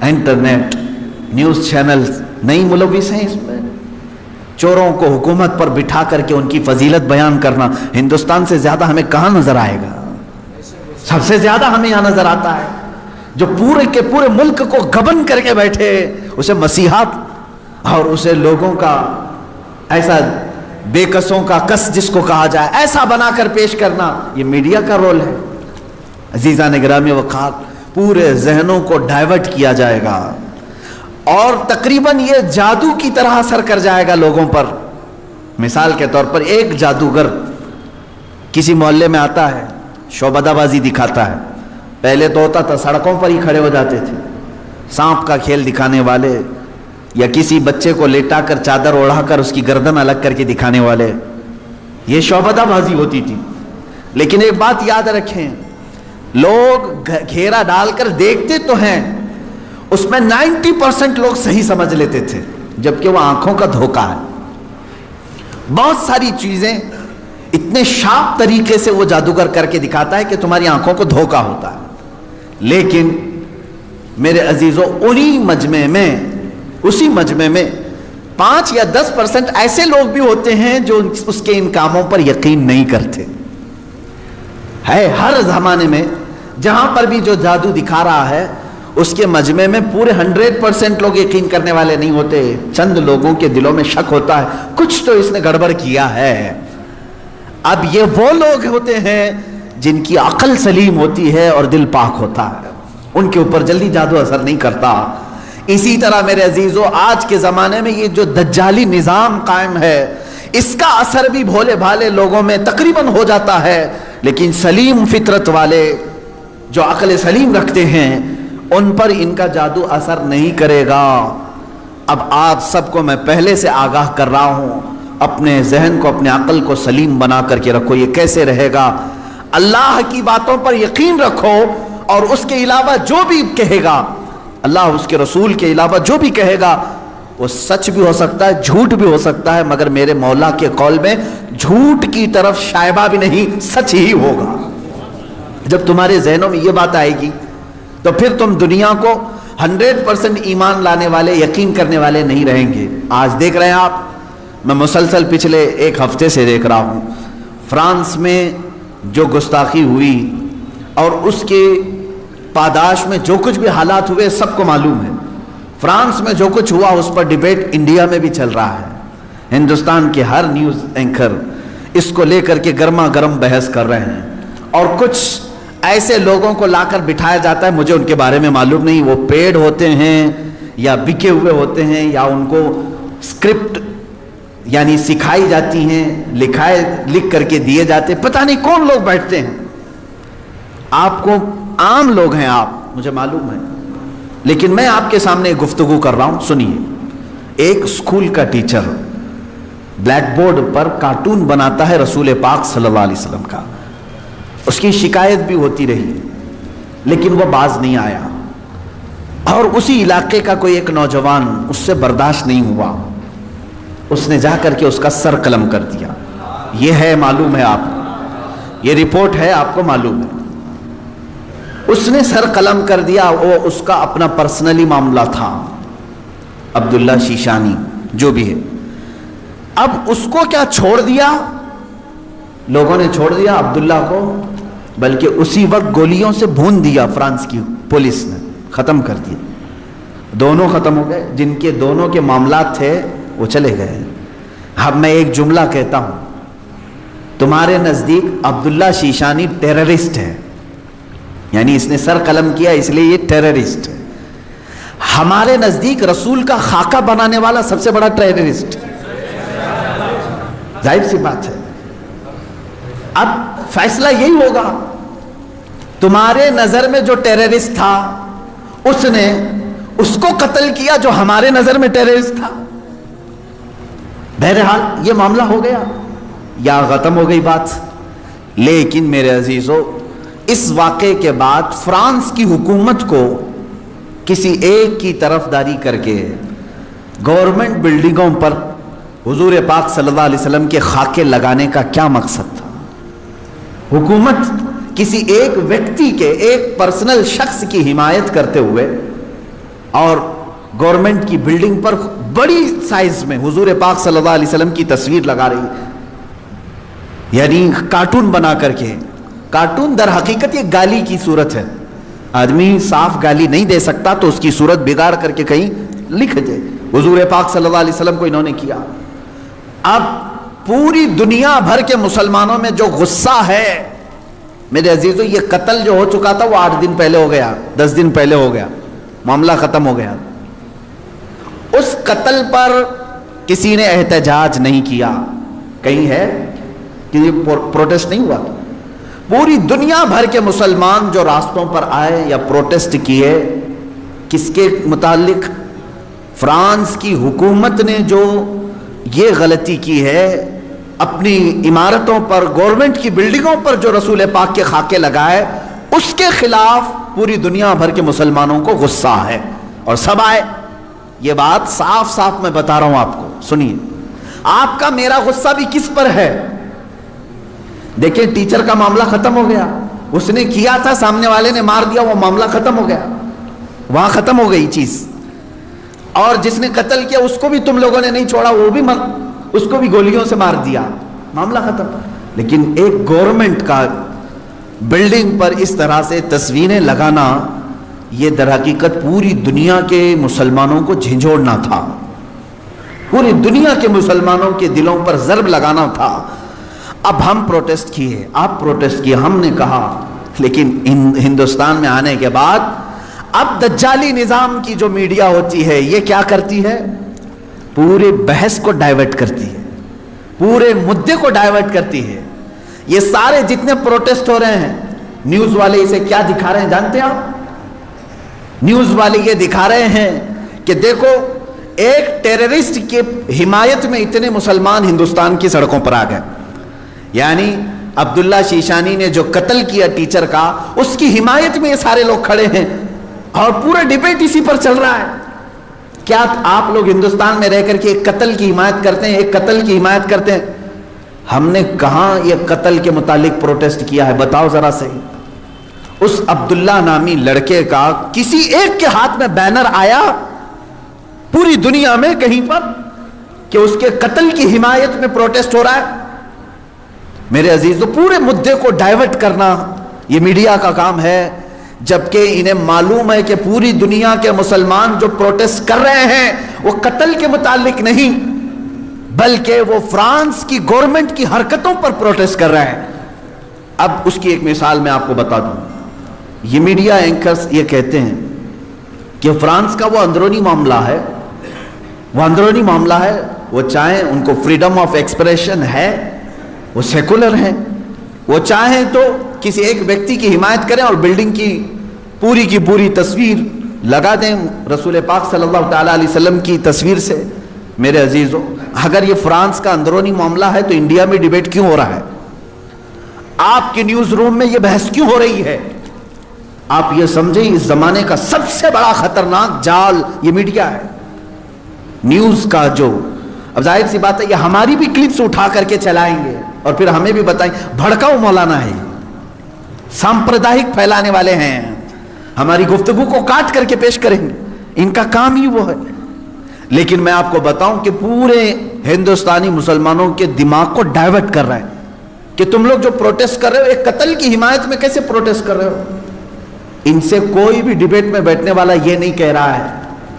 internet, news channels نہیں ملوث ہیں اس میں؟ چوروں کو حکومت پر بٹھا کر کے ان کی فضیلت بیان کرنا ہندوستان سے زیادہ ہمیں کہاں نظر آئے گا؟ سب سے زیادہ ہمیں یہاں نظر آتا ہے جو پورے کے پورے ملک کو گبن کر کے بیٹھے، اسے مسیحات اور اسے لوگوں کا ایسا بے کسوں کا کس جس کو کہا جائے ایسا بنا کر پیش کرنا، یہ میڈیا کا رول ہے. عزیزان گرامی وقار، پورے ذہنوں کو ڈائیورٹ کیا جائے گا اور تقریباً یہ جادو کی طرح اثر کر جائے گا لوگوں پر. مثال کے طور پر ایک جادوگر کسی محلے میں آتا ہے، شعبدہ بازی دکھاتا ہے. پہلے تو ہوتا تھا سڑکوں پر ہی کھڑے ہو جاتے تھے، سانپ کا کھیل دکھانے والے یا کسی بچے کو لیٹا کر چادر اوڑھا کر اس کی گردن الگ کر کے دکھانے والے، یہ شعبدہ بازی ہوتی تھی. لیکن ایک بات یاد رکھیں، لوگ گھیرا ڈال کر دیکھتے تو ہیں، اس میں 90% لوگ صحیح سمجھ لیتے تھے، جبکہ وہ آنکھوں کا دھوکہ ہے. بہت ساری چیزیں اتنے شارپ طریقے سے وہ جادوگر کر کے دکھاتا ہے کہ تمہاری آنکھوں کو دھوکہ ہوتا ہے. لیکن میرے عزیزوں، اسی مجمع میں 5 یا 10% ایسے لوگ بھی ہوتے ہیں جو اس کے ان کاموں پر یقین نہیں کرتے. ہے ہر زمانے میں جہاں پر بھی جو جادو دکھا رہا ہے اس کے مجمع میں پورے 100% لوگ یقین کرنے والے نہیں ہوتے. چند لوگوں کے دلوں میں شک ہوتا ہے کچھ تو اس نے گڑبڑ کیا ہے. اب یہ وہ لوگ ہوتے ہیں جن کی عقل سلیم ہوتی ہے اور دل پاک ہوتا ہے، ان کے اوپر جلدی جادو اثر نہیں کرتا. اسی طرح میرے عزیزو، آج کے زمانے میں یہ جو دجالی نظام قائم ہے اس کا اثر بھی بھولے بھالے لوگوں میں تقریباً ہو جاتا ہے، لیکن سلیم فطرت والے جو عقل سلیم رکھتے ہیں ان پر ان کا جادو اثر نہیں کرے گا. اب آپ سب کو میں پہلے سے آگاہ کر رہا ہوں، اپنے ذہن کو، اپنے عقل کو سلیم بنا کر کے رکھو. یہ کیسے رہے گا؟ اللہ کی باتوں پر یقین رکھو اور اس کے علاوہ جو بھی کہے گا، اللہ اس کے رسول کے علاوہ جو بھی کہے گا وہ سچ بھی ہو سکتا ہے، جھوٹ بھی ہو سکتا ہے، مگر میرے مولا کے قول میں جھوٹ کی طرف شائبہ بھی نہیں، سچ ہی ہوگا. جب تمہارے ذہنوں میں یہ بات آئے گی تو پھر تم دنیا کو 100% ایمان لانے والے، یقین کرنے والے نہیں رہیں گے. آج دیکھ رہے ہیں آپ، میں مسلسل پچھلے 1 ہفتے سے دیکھ رہا ہوں، فرانس میں جو گستاخی ہوئی اور اس کے پاداش میں جو کچھ بھی حالات ہوئے سب کو معلوم ہے. فرانس میں جو کچھ ہوا اس پر ڈیبیٹ انڈیا میں بھی چل رہا ہے. ہندوستان کے ہر نیوز اینکر اس کو لے کر کے گرما گرم بحث کر رہے ہیں، اور کچھ ایسے لوگوں کو لا کر بٹھایا جاتا ہے، مجھے ان کے بارے میں معلوم نہیں، وہ پیڈ ہوتے ہیں یا بکے ہوئے ہوتے ہیں یا ان کو اسکرپٹ یعنی سکھائی جاتی ہیں، لکھ کر کے دیے جاتے، پتہ نہیں کون لوگ بیٹھتے ہیں. آپ کو عام لوگ ہیں آپ، مجھے معلوم ہے، لیکن میں آپ کے سامنے گفتگو کر رہا ہوں. سنیے، ایک اسکول کا ٹیچر بلیک بورڈ پر کارٹون بناتا ہے رسول پاک صلی اللہ علیہ وسلم کا. اس کی شکایت بھی ہوتی رہی لیکن وہ باز نہیں آیا، اور اسی علاقے کا کوئی ایک نوجوان اس سے برداشت نہیں ہوا، اس نے جا کر کے اس کا سر قلم کر دیا. یہ ہے، معلوم ہے آپ کو، یہ رپورٹ ہے، آپ کو معلوم ہے. اس نے سر قلم کر دیا، وہ اس کا اپنا پرسنلی معاملہ تھا، عبداللہ شیشانی جو بھی ہے. اب اس کو کیا چھوڑ دیا؟ لوگوں نے چھوڑ دیا عبداللہ کو، بلکہ اسی وقت گولیوں سے بھون دیا فرانس کی پولیس نے، ختم کر دیا. دونوں ختم ہو گئے، جن کے دونوں کے معاملات تھے وہ چلے گئے. اب میں ایک جملہ کہتا ہوں، تمہارے نزدیک عبداللہ شیشانی ٹیررسٹ ہے، یعنی اس نے سر قلم کیا اس لیے یہ ٹیررسٹ ہے. ہمارے نزدیک رسول کا خاکہ بنانے والا سب سے بڑا ٹیررسٹ، ظاہر سی بات ہے. اب فیصلہ یہی ہوگا، تمہارے نظر میں جو ٹیررسٹ تھا اس نے اس کو قتل کیا جو ہمارے نظر میں ٹیررسٹ تھا. بہرحال یہ معاملہ ہو گیا یا ختم ہو گئی بات. لیکن میرے عزیزو، اس واقعے کے بعد فرانس کی حکومت کو کسی ایک کی طرفداری کر کے گورنمنٹ بلڈنگوں پر حضور پاک صلی اللہ علیہ وسلم کے خاکے لگانے کا کیا مقصد تھا؟ حکومت کسی ایک ویکتی کے، ایک پرسنل شخص کی حمایت کرتے ہوئے اور گورنمنٹ کی بلڈنگ پر بڑی سائز میں حضور پاک صلی اللہ علیہ وسلم کی تصویر لگا رہی ہے، یعنی کارٹون بنا کر کے. کارٹون در حقیقت یہ گالی کی صورت ہے. آدمی صاف گالی نہیں دے سکتا تو اس کی صورت بگاڑ کر کے کہیں لکھ دے. حضور پاک صلی اللہ علیہ وسلم کو انہوں نے کیا. اب پوری دنیا بھر کے مسلمانوں میں جو غصہ ہے میرے عزیزو، یہ قتل جو ہو چکا تھا وہ 8 دن پہلے ہو گیا، 10 دن پہلے ہو گیا، معاملہ ختم ہو گیا. اس قتل پر کسی نے احتجاج نہیں کیا. کہیں ہے کہ یہ پروٹیسٹ نہیں ہوا. پوری دنیا بھر کے مسلمان جو راستوں پر آئے یا پروٹیسٹ کیے، کس کے متعلق؟ فرانس کی حکومت نے جو یہ غلطی کی ہے، اپنی عمارتوں پر، گورنمنٹ کی بلڈنگوں پر جو رسول پاک کے خاکے لگائے، اس کے خلاف پوری دنیا بھر کے مسلمانوں کو غصہ ہے اور سب آئے. یہ بات صاف صاف میں بتا رہا ہوں آپ کو، سنیے. آپ کا میرا غصہ بھی کس پر ہے؟ دیکھیں، ٹیچر کا معاملہ ختم ہو گیا، اس نے کیا تھا، سامنے والے نے مار دیا، وہ معاملہ ختم ہو گیا، وہاں ختم ہو گئی چیز. اور جس نے قتل کیا اس کو بھی تم لوگوں نے نہیں چھوڑا، وہ بھی اس کو بھی گولیوں سے مار دیا، معاملہ ختم. لیکن ایک گورنمنٹ کا بلڈنگ پر اس طرح سے تصویریں لگانا، یہ در حقیقت پوری دنیا کے مسلمانوں کو جھنجھوڑنا تھا، پوری دنیا کے مسلمانوں کے دلوں پر ضرب لگانا تھا. اب ہم پروٹیسٹ کیے، آپ پروٹیسٹ کیے، ہم نے کہا، لیکن ہندوستان میں آنے کے بعد اب دجالی نظام کی جو میڈیا ہوتی ہے یہ کیا کرتی ہے؟ پورے بحث کو ڈائیورٹ کرتی ہے، پورے مدے کو ڈائیورٹ کرتی ہے. یہ سارے جتنے پروٹیسٹ ہو رہے ہیں، نیوز والے اسے کیا دکھا رہے ہیں جانتے ہیں آپ؟ نیوز والے یہ دکھا رہے ہیں کہ دیکھو، ایک ٹیررسٹ کی حمایت میں اتنے مسلمان ہندوستان کی سڑکوں پر آ گئے. یعنی عبداللہ شیشانی نے جو قتل کیا ٹیچر کا، اس کی حمایت میں یہ سارے لوگ کھڑے ہیں اور پورا ڈیبیٹ اسی پر چل رہا ہے. کیا آپ لوگ ہندوستان میں رہ کر کے ایک قتل کی حمایت کرتے ہیں؟ ایک قتل کی حمایت کرتے ہیں؟ ہم نے کہاں یہ قتل کے متعلق پروٹیسٹ کیا ہے؟ بتاؤ ذرا صحیح. اس عبداللہ نامی لڑکے کا کسی ایک کے ہاتھ میں بینر آیا پوری دنیا میں کہیں پر کہ اس کے قتل کی حمایت میں پروٹیسٹ ہو رہا ہے؟ میرے عزیزو، پورے مدے کو ڈائیورٹ کرنا یہ میڈیا کا کام ہے، جبکہ انہیں معلوم ہے کہ پوری دنیا کے مسلمان جو پروٹیسٹ کر رہے ہیں وہ قتل کے متعلق نہیں، بلکہ وہ فرانس کی گورنمنٹ کی حرکتوں پر پروٹیسٹ کر رہے ہیں. اب اس کی ایک مثال میں آپ کو بتا دوں. یہ میڈیا اینکرز یہ کہتے ہیں کہ فرانس کا وہ اندرونی معاملہ ہے، وہ اندرونی معاملہ ہے، وہ چاہیں، ان کو فریڈم آف ایکسپریشن ہے، وہ سیکولر ہیں، وہ چاہیں تو کسی ایک ویکتی کی حمایت کریں اور بلڈنگ کی پوری تصویر لگا دیں رسول پاک صلی اللہ تعالیٰ علیہ وسلم کی تصویر سے. میرے عزیزو، اگر یہ فرانس کا اندرونی معاملہ ہے تو انڈیا میں ڈیبیٹ کیوں ہو رہا ہے؟ آپ کے نیوز روم میں یہ بحث کیوں ہو رہی ہے؟ آپ یہ سمجھیں، اس زمانے کا سب سے بڑا خطرناک جال یہ میڈیا ہے، نیوز کا. جو اب ظاہر سی بات ہے، یہ ہماری بھی کلپس اٹھا کر کے چلائیں گے اور پھر ہمیں بھی بتائیں. بھڑکاؤ مولانا ہے، سامپردائک پھیلانے والے ہیں، ہماری گفتگو کو کاٹ کر کے پیش کریں گے، ان کا کام ہی وہ ہے. لیکن میں آپ کو بتاؤں کہ پورے ہندوستانی مسلمانوں کے دماغ کو ڈائیورٹ کر رہا ہے کہ تم لوگ جو پروٹیسٹ کر رہے ہو، ایک قتل کی حمایت میں کیسے پروٹیسٹ کر رہے ہو؟ ان سے کوئی بھی ڈیبیٹ میں بیٹھنے والا یہ نہیں کہہ رہا ہے،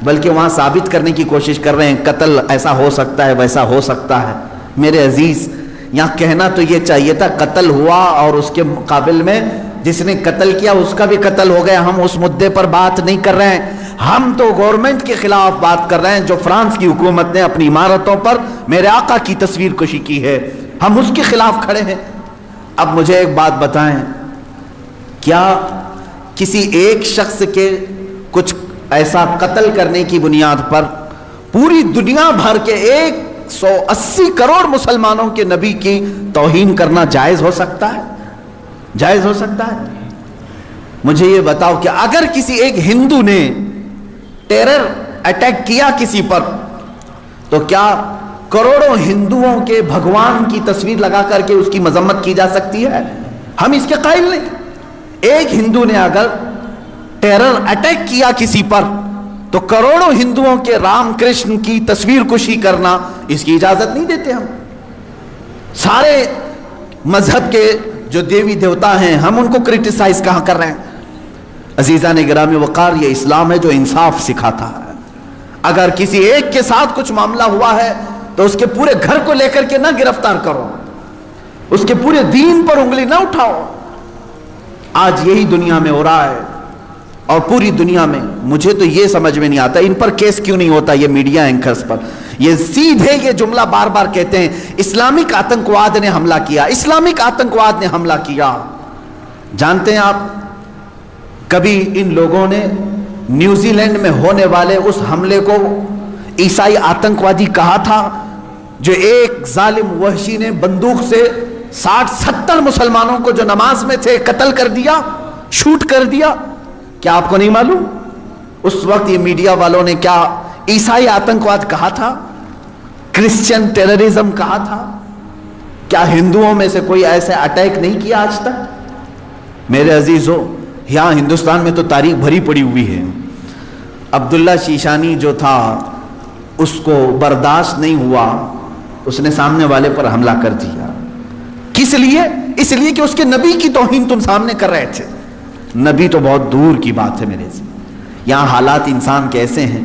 بلکہ وہاں ثابت کرنے کی کوشش کر رہے ہیں قتل ایسا ہو سکتا ہے، ویسا ہو سکتا ہے. میرے عزیز، یہاں کہنا تو یہ چاہیے تھا قتل ہوا اور اس کے مقابل میں جس نے قتل کیا اس کا بھی قتل ہو گیا. ہم اس مدے پر بات نہیں کر رہے ہیں، ہم تو گورنمنٹ کے خلاف بات کر رہے ہیں جو فرانس کی حکومت نے اپنی عمارتوں پر میرے آقا کی تصویر کشی کی ہے، ہم اس کے خلاف کھڑے ہیں. اب مجھے ایک بات بتائیں، کیا کسی ایک شخص کے کچھ ایسا قتل کرنے کی بنیاد پر پوری دنیا بھر کے 180 کروڑ مسلمانوں کے نبی کی توہین کرنا جائز ہو سکتا ہے؟ جائز ہو سکتا ہے؟ مجھے یہ بتاؤ کہ اگر کسی ایک ہندو نے ٹیرر اٹیک کیا کسی پر، تو کیا کروڑوں ہندوؤں کے بھگوان کی تصویر لگا کر کے اس کی مذمت کی جا سکتی ہے؟ ہم اس کے قائل نہیں۔ ایک ہندو نے اگر ٹیرر اٹیک کیا کسی پر تو کروڑوں ہندوؤں کے رام کرشن کی تصویر کشی کرنا، اس کی اجازت نہیں دیتے ہم۔ سارے مذہب کے جو دیوی دیوتا ہیں ہم ان کو کرٹیسائز کہاں کر رہے ہیں؟ عزیزان گرامی وقار، یہ اسلام ہے جو انصاف سکھاتا ہے۔ اگر کسی ایک کے ساتھ کچھ معاملہ ہوا ہے تو اس کے پورے گھر کو لے کر کے نہ گرفتار کرو، اس کے پورے دین پر انگلی نہ اٹھاؤ۔ آج یہی دنیا میں ہو رہا ہے، اور پوری دنیا میں۔ مجھے تو یہ سمجھ میں نہیں آتا ان پر کیس کیوں نہیں ہوتا، یہ میڈیا اینکرز پر۔ یہ سیدھے یہ جملہ بار بار کہتے ہیں، اسلامک آتنکواد نے حملہ کیا، اسلامک آتنکواد نے حملہ کیا۔ جانتے ہیں آپ، کبھی ان لوگوں نے نیوزی لینڈ میں ہونے والے اس حملے کو عیسائی آتنکوادی کہا تھا، جو ایک ظالم وحشی نے بندوق سے 60-70 مسلمانوں کو جو نماز میں تھے قتل کر دیا، شوٹ کر دیا؟ کیا آپ کو نہیں معلوم اس وقت یہ میڈیا والوں نے کیا عیسائی آتنکواد کہا تھا، کرسچن ٹیررزم کہا تھا؟ کیا ہندوؤں میں سے کوئی ایسے اٹیک نہیں کیا آج تک؟ میرے عزیزو، یہاں ہندوستان میں تو تاریخ بھری پڑی ہوئی ہے۔ عبداللہ شیشانی جو تھا، اس کو برداشت نہیں ہوا، اس نے سامنے والے پر حملہ کر دیا۔ کس لیے؟ اس لیے کہ اس کے نبی کی توہین تم سامنے کر رہے تھے۔ نبی تو بہت دور کی بات ہے میرے سے۔ یہاں حالات انسان کیسے ہیں،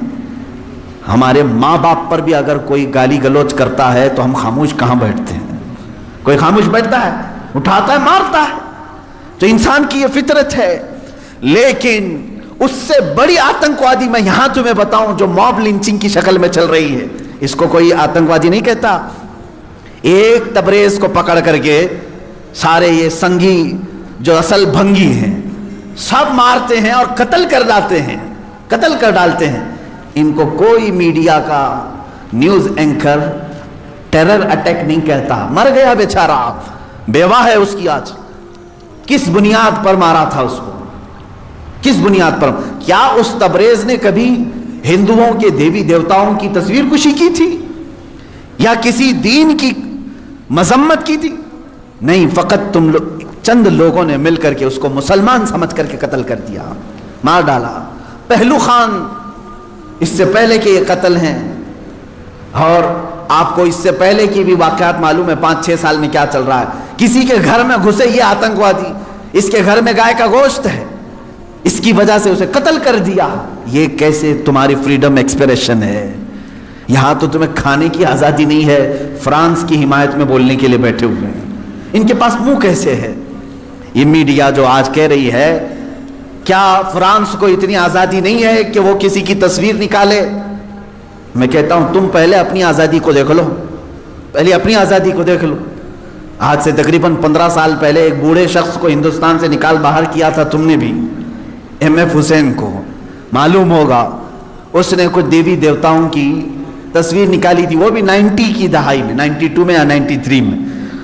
ہمارے ماں باپ پر بھی اگر کوئی گالی گلوچ کرتا ہے تو ہم خاموش کہاں بیٹھتے ہیں؟ کوئی خاموش بیٹھتا ہے؟ اٹھاتا ہے، مارتا ہے۔ تو انسان کی یہ فطرت ہے۔ لیکن اس سے بڑی آتنکوادی میں یہاں تمہیں بتاؤں جو موب لنچنگ کی شکل میں چل رہی ہے، اس کو کوئی آتنکوادی نہیں کہتا۔ ایک تبریز کو پکڑ کر کے سارے یہ سنگی جو اصل بھنگی ہیں سب مارتے ہیں اور قتل کر ڈالتے ہیں۔ ان کو کوئی میڈیا کا نیوز اینکر ٹیرر اٹیک نہیں کہتا۔ مر گیا بیچارہ، بیوہ ہے اس کی آج۔ کس بنیاد پر مارا تھا اس کو؟ کس بنیاد پر؟ کیا اس تبریز نے کبھی ہندوؤں کے دیوی دیوتاؤں کی تصویر کشی کی تھی یا کسی دین کی مذمت کی تھی؟ نہیں، فقط تم لوگ چند لوگوں نے مل کر کے اس کو مسلمان سمجھ کر کے قتل کر دیا، مار ڈالا۔ پہلو خان، اس سے پہلے کے یہ قتل ہیں، اور آپ کو اس سے پہلے کی بھی واقعات معلوم ہے 5-6 سال میں کیا چل رہا ہے۔ کسی کے گھر میں گھسے یہ آتنکوادی، اس کے گھر میں گائے کا گوشت ہے، اس کی وجہ سے اسے قتل کر دیا۔ یہ کیسے تمہاری فریڈم ایکسپریشن ہے؟ یہاں تو تمہیں کھانے کی آزادی نہیں ہے، فرانس کی حمایت میں بولنے کے لیے بیٹھے ہوئے ہیں۔ ان کے پاس منہ کیسے ہے؟ یہ میڈیا جو آج کہہ رہی ہے، کیا فرانس کو اتنی آزادی نہیں ہے کہ وہ کسی کی تصویر نکالے؟ میں کہتا ہوں تم پہلے اپنی آزادی کو دیکھ لو، پہلے اپنی آزادی کو دیکھ لو۔ آج سے تقریباً 15 سال پہلے ایک بوڑھے شخص کو ہندوستان سے نکال باہر کیا تھا تم نے بھی، MF حسین کو، معلوم ہوگا۔ اس نے کچھ دیوی دیوتاؤں کی تصویر نکالی تھی، وہ بھی 90 کی دہائی میں، 92 میں یا 93 میں۔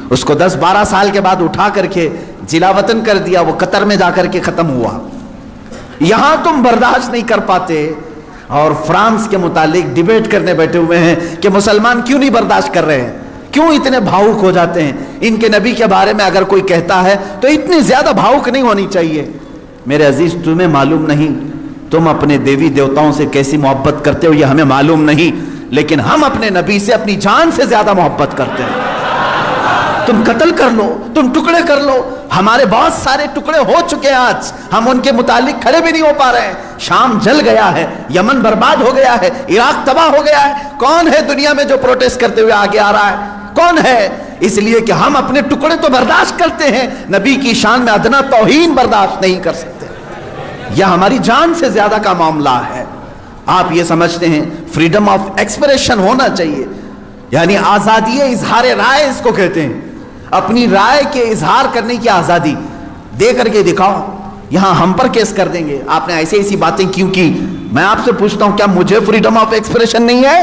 اس کو 10-12 سال کے بعد اٹھا کر کے جلا وطن کر دیا، وہ قطر میں جا کر کے ختم ہوا۔ یہاں تم برداشت نہیں کر پاتے اور فرانس کے متعلق ڈیبیٹ کرنے بیٹھے ہوئے ہیں کہ مسلمان کیوں نہیں برداشت کر رہے ہیں، کیوں اتنے بھاؤک ہو جاتے ہیں۔ ان کے نبی کے بارے میں اگر کوئی کہتا ہے تو اتنی زیادہ بھاؤک نہیں ہونی چاہیے۔ میرے عزیز، تمہیں معلوم نہیں تم اپنے دیوی دیوتاؤں سے کیسی محبت کرتے ہو، یہ ہمیں معلوم نہیں، لیکن ہم اپنے نبی سے اپنی جان سے زیادہ محبت کرتے ہیں۔ تم قتل کر لو، تم ٹکڑے کر لو، ہمارے بہت سارے ٹکڑے ہو چکے ہیں، آج ہم ان کے متعلق کھڑے بھی نہیں ہو پا رہے ہیں۔ شام جل گیا ہے، یمن برباد ہو گیا ہے، عراق تباہ ہو گیا ہے۔ کون ہے دنیا میں جو پروٹیسٹ کرتے ہوئے آگے آ رہا ہے؟ کون ہے؟ اس لیے کہ ہم اپنے ٹکڑے تو برداشت کرتے ہیں، نبی کی شان میں ادنا توہین برداشت نہیں کر سکتے۔ یہ ہماری جان سے زیادہ کا معاملہ ہے۔ آپ یہ سمجھتے ہیں فریڈم آف ایکسپریشن ہونا چاہیے، یعنی آزادی اظہار رائے اس کو کہتے ہیں۔ اپنی رائے کے اظہار کرنے کی آزادی دے کر کے دکھاؤ، یہاں ہم پر کیس کر دیں گے، آپ نے ایسی باتیں کیوں کی؟ میں آپ سے پوچھتا ہوں، کیا مجھے فریڈم آف ایکسپریشن نہیں ہے؟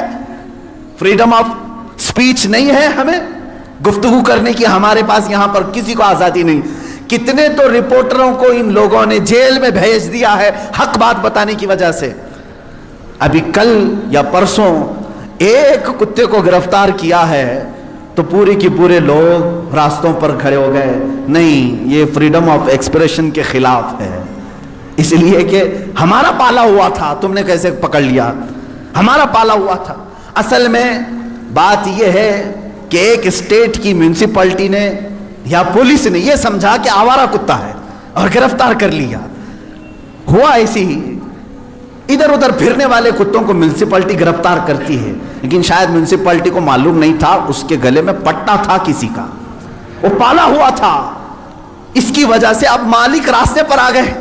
فریڈم آف سپیچ نہیں ہے؟ ہمیں گفتگو کرنے کی ہمارے پاس یہاں پر کسی کو آزادی نہیں؟ کتنے تو رپورٹروں کو ان لوگوں نے جیل میں بھیج دیا ہے حق بات بتانے کی وجہ سے۔ ابھی کل یا پرسوں ایک کتے کو گرفتار کیا ہے تو پورے کے پورے لوگ راستوں پر کھڑے ہو گئے، نہیں یہ فریڈم آف ایکسپریشن کے خلاف ہے، اس لیے کہ ہمارا پالا ہوا تھا، تم نے کیسے پکڑ لیا؟ ہمارا پالا ہوا تھا۔ اصل میں بات یہ ہے کہ ایک اسٹیٹ کی میونسپلٹی نے یا پولیس نے یہ سمجھا کہ آوارہ کتا ہے اور گرفتار کر لیا۔ ہوا ایسی ہی، ادھر ادھر پھرنے والے کتوں کو میونسپلٹی گرفتار کرتی ہے، لیکن شاید میونسپلٹی کو معلوم نہیں تھا اس کے گلے میں پٹا تھا کسی کا، وہ پالا ہوا تھا۔ اس کی وجہ سے اب مالک راستے پر آ گئے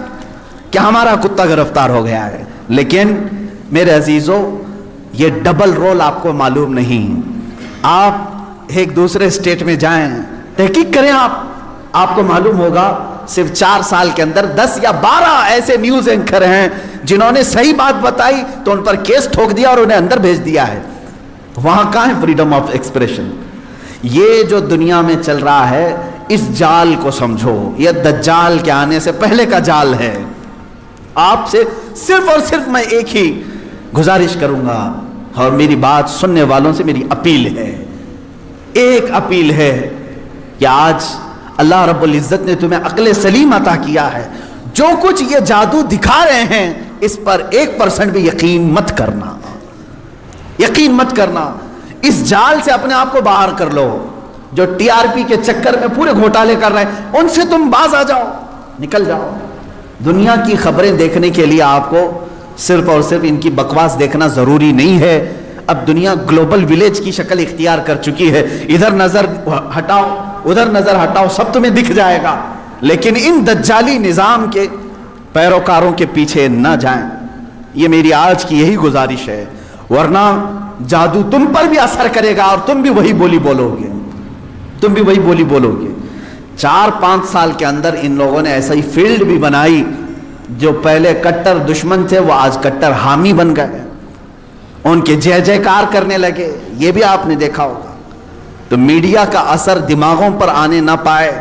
کہ ہمارا کتا گرفتار ہو گیا ہے۔ لیکن میرے عزیزو، یہ ڈبل رول آپ کو معلوم نہیں۔ آپ ایک دوسرے اسٹیٹ میں جائیں، تحقیق کریں، آپ کو معلوم ہوگا صرف 4 سال کے اندر 10 یا 12 ایسے نیوز اینکر ہیں جنہوں نے صحیح بات بتائی تو ان پر کیس ٹھوک دیا اور انہیں اندر بھیج دیا ہے۔ وہاں کہاں ہے فریڈم آف ایکسپریشن؟ یہ جو دنیا میں چل رہا ہے، اس جال کو سمجھو، یہ دجال کے آنے سے پہلے کا جال ہے۔ آپ سے صرف اور صرف میں ایک ہی گزارش کروں گا، اور میری بات سننے والوں سے میری اپیل ہے، ایک اپیل ہے کہ آج اللہ رب العزت نے تمہیں عقل سلیم عطا کیا ہے، جو کچھ یہ جادو دکھا رہے ہیں اس پر 1% بھی یقین مت کرنا، یقین مت کرنا۔ اس جال سے اپنے آپ کو باہر کر لو۔ جو ٹی آر پی کے چکر میں پورے گھوٹالے کر رہے ہیں ان سے تم باز آ جاؤ، نکل جاؤ۔ دنیا کی خبریں دیکھنے کے لیے آپ کو صرف اور صرف ان کی بکواس دیکھنا ضروری نہیں ہے۔ اب دنیا گلوبل ولیج کی شکل اختیار کر چکی ہے، ادھر نظر ہٹاؤ ادھر نظر ہٹاؤ سب تمہیں دکھ جائے گا، لیکن ان دجالی نظام کے پیروکاروں کے پیچھے نہ جائیں، یہ میری آج کی یہی گزارش ہے، ورنہ جادو تم پر بھی اثر کرے گا اور تم بھی وہی بولی بولو گے، تم بھی وہی بولی بولو گے۔ 4-5 سال کے اندر ان لوگوں نے ایسا ہی فیلڈ بھی بنائی، جو پہلے کٹر دشمن تھے وہ آج کٹر حامی بن گئے، ان کے جے جے کار کرنے لگے، یہ بھی آپ نے دیکھا ہوگا۔ تو میڈیا کا اثر دماغوں پر آنے نہ پائے،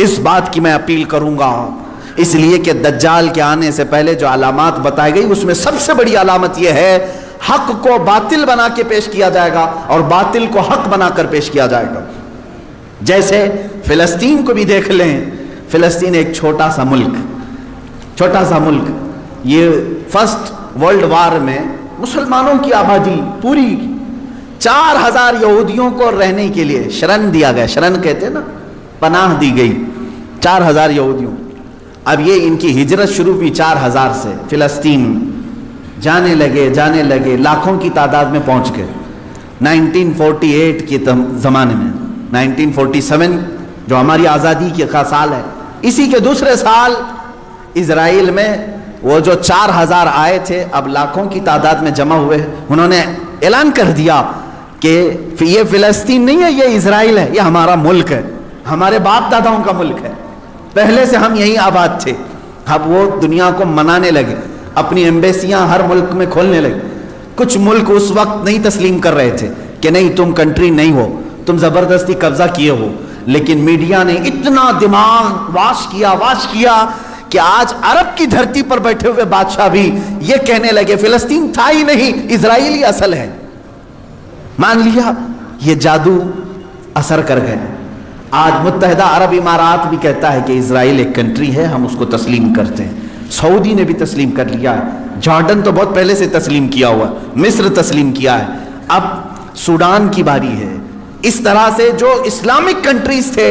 اس بات کی میں اپیل کروں گا، اس لیے کہ دجال کے آنے سے پہلے جو علامات بتائی گئی اس میں سب سے بڑی علامت یہ ہے، حق کو باطل بنا کے پیش کیا جائے گا اور باطل کو حق بنا کر پیش کیا جائے گا۔ جیسے فلسطین کو بھی دیکھ لیں، فلسطین ایک چھوٹا سا ملک، یہ فرسٹ ورلڈ وار میں مسلمانوں کی آبادی پوری 4000 یہودیوں کو رہنے کے لیے شرن دیا گیا، شرن کہتے ہیں نا، پناہ دی گئی 4000 یہودیوں۔ اب یہ ان کی ہجرت شروع ہوئی 4000 سے، فلسطین جانے لگے لاکھوں کی تعداد میں پہنچ گئے۔ 1948 کے زمانے میں 1947 جو ہماری آزادی کا سال ہے، اسی کے دوسرے سال اسرائیل میں وہ جو 4000 آئے تھے اب لاکھوں کی تعداد میں جمع ہوئے، انہوں نے اعلان کر دیا کہ یہ فلسطین نہیں ہے، یہ اسرائیل ہے، یہ ہمارا ملک ہے، ہمارے باپ داداؤں کا ملک ہے، پہلے سے ہم یہیں آباد تھے۔ اب وہ دنیا کو منانے لگے، اپنی ایمبیسیاں ہر ملک میں کھولنے لگے۔ کچھ ملک اس وقت نہیں تسلیم کر رہے تھے کہ نہیں تم کنٹری نہیں ہو، تم زبردستی قبضہ کیے ہو، لیکن میڈیا نے اتنا دماغ واش کیا کہ آج عرب کی دھرتی پر بیٹھے ہوئے بادشاہ بھی یہ کہنے لگے فلسطین تھا ہی نہیں، اسرائیلی اصل ہے۔ مان لیا، یہ جادو اثر کر گئے۔ آج متحدہ عرب امارات بھی کہتا ہے کہ اسرائیل ایک کنٹری ہے، ہم اس کو تسلیم کرتے ہیں۔ سعودی نے بھی تسلیم کر لیا ہے، جارڈن تو بہت پہلے سے تسلیم کیا ہوا ہے، مصر تسلیم کیا ہے، اب سوڈان کی باری ہے۔ اس طرح سے جو اسلامک کنٹریز تھے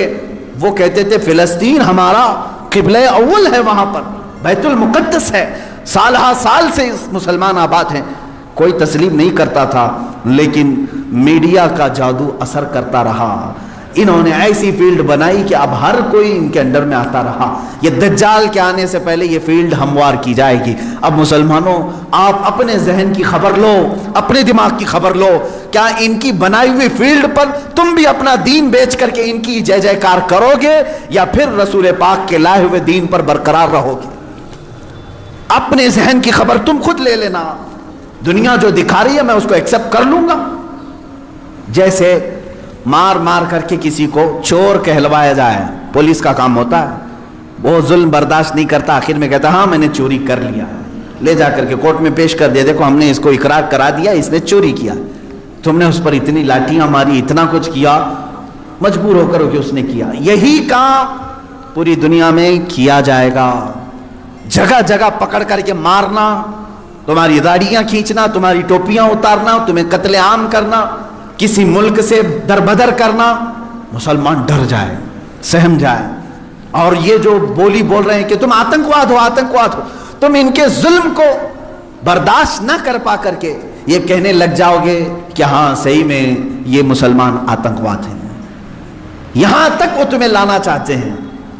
وہ کہتے تھے فلسطین ہمارا قبلہ اول ہے، وہاں پر بیت المقدس ہے، سالہ سال سے مسلمان آباد ہیں، کوئی تسلیم نہیں کرتا تھا، لیکن میڈیا کا جادو اثر کرتا رہا۔ انہوں نے ایسی فیلڈ بنائی کہ اب ہر کوئی ان کے انڈر میں آتا رہا. یہ دجال کے آنے سے پہلے یہ فیلڈ ہموار کی جائے گی. اب مسلمانوں آپ اپنے ذہن کی خبر لو, اپنے دماغ کی خبر لو. کیا ان کی بنائی ہوئی فیلڈ پر تم بھی اپنا دین بیچ کر کے ان کی جے جے کار کرو گے, یا پھر رسول پاک کے لائے ہوئے دین پر برقرار رہو گے؟ اپنے ذہن کی خبر تم خود لے لینا. دنیا جو دکھا رہی ہے میں اس کو ایکسپٹ کر لوں گا. جیسے مار مار کر کے کسی کو چور کہلوایا جائے, پولیس کا کام ہوتا ہے, وہ ظلم برداشت نہیں کرتا, آخر میں کہتا ہاں میں نے چوری کر لیا, لے جا کر کے کورٹ میں پیش کر دیا, دیکھو ہم نے اس کو اقرار کرا دیا اس نے چوری کیا, تم نے اس پر اتنی لاٹیاں ماری, اتنا کچھ کیا, مجبور ہو کر کہ اس نے کیا. یہی کام پوری دنیا میں کیا جائے گا. جگہ جگہ پکڑ کر کے مارنا, تمہاری داڑیاں کھینچنا, تمہاری ٹوپیاں اتارنا, تمہیں قتل عام کرنا, کسی ملک سے دربدر کرنا. مسلمان ڈر جائے, سہم جائے. اور یہ جو بولی بول رہے ہیں کہ تم آتنکواد ہو, آتنکواد ہو, تم ان کے ظلم کو برداشت نہ کر پا کر کے یہ کہنے لگ جاؤ گے کہ ہاں صحیح میں یہ مسلمان آتنکواد ہیں. یہاں تک وہ تمہیں لانا چاہتے ہیں,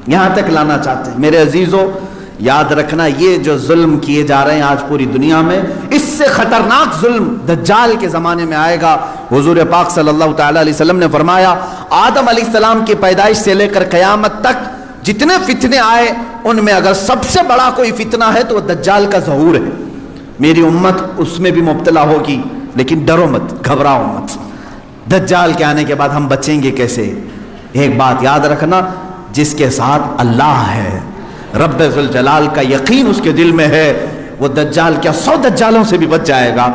یہاں تک لانا چاہتے ہیں. میرے عزیزو یاد رکھنا, یہ جو ظلم کیے جا رہے ہیں آج پوری دنیا میں, اس سے خطرناک ظلم دجال کے زمانے میں آئے گا. حضور پاک صلی اللہ تعالی علیہ وسلم نے فرمایا, آدم علیہ السلام کی پیدائش سے لے کر قیامت تک جتنے فتنے آئے ان میں اگر سب سے بڑا کوئی فتنہ ہے تو وہ دجال کا ظہور ہے. میری امت اس میں بھی مبتلا ہوگی, لیکن ڈرو مت, گھبراؤ مت. دجال کے آنے کے بعد ہم بچیں گے کیسے؟ ایک بات یاد رکھنا, جس کے ساتھ اللہ ہے, رب ذوالجلال کا یقین اس کے دل میں ہے, وہ دجال کیا 100 دجالوں سے بھی بچ جائے گا.